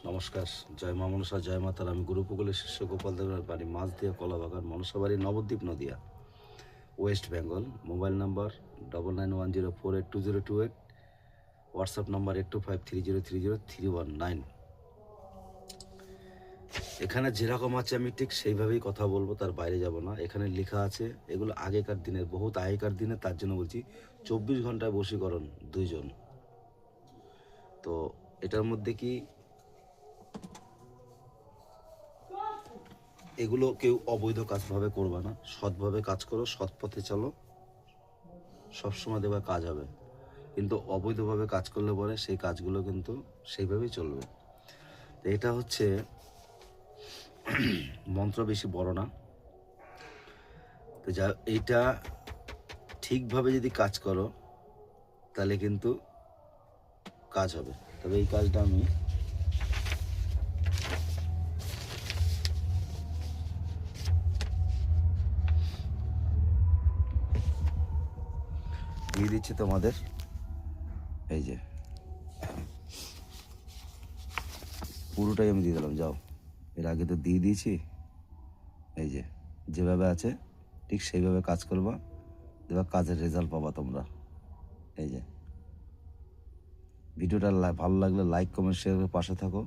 নমস্কার, জয় মা মনসা, জয় মাতার। আমি গুরুপকলের শিষ্য গোপাল দেবের বাড়ি Majhdia Kalabagan, Manasabari, Nabadwip, Nadia, West Bengal. Mobile number 9910482028, WhatsApp number 8253030319। এখানে যেরকম আছে আমি ঠিক সেইভাবেই কথা বলবো, তার বাইরে যাব না। এখানে লেখা আছে, এগুলো আগেকার দিনের, বহুত আগেকার দিনের, তার জন্য বলছি 24 ঘন্টায় বশীকরণ 2 জন। তো এটার মধ্যে কি এগুলো কেউ অবৈধ কাজভাবে করবে না, সৎভাবে কাজ করো, সৎ পথে চলো, সবসময় দেওয়া কাজ হবে। কিন্তু অবৈধভাবে কাজ করলে পরে সেই কাজগুলো কিন্তু সেইভাবেই চলবে। এটা হচ্ছে মন্ত্র, বেশি বড় না। তো যা এইটা ঠিকভাবে যদি কাজ করো তাহলে কিন্তু কাজ হবে। তবে এই কাজটা আমি দিয়ে দিচ্ছি তোমাদের। এই যে পুরোটাই আমি দিয়ে দিলাম, যাও। এর আগে তো দিয়ে দিয়েছি। এই যে যেভাবে আছে ঠিক সেইভাবে কাজ করবা, দেবা, কাজের রেজাল্ট পাবা তোমরা। এই যে ভিডিওটা ভালো লাগলে লাইক, কমেন্ট, শেয়ার করে পাশে থাকো।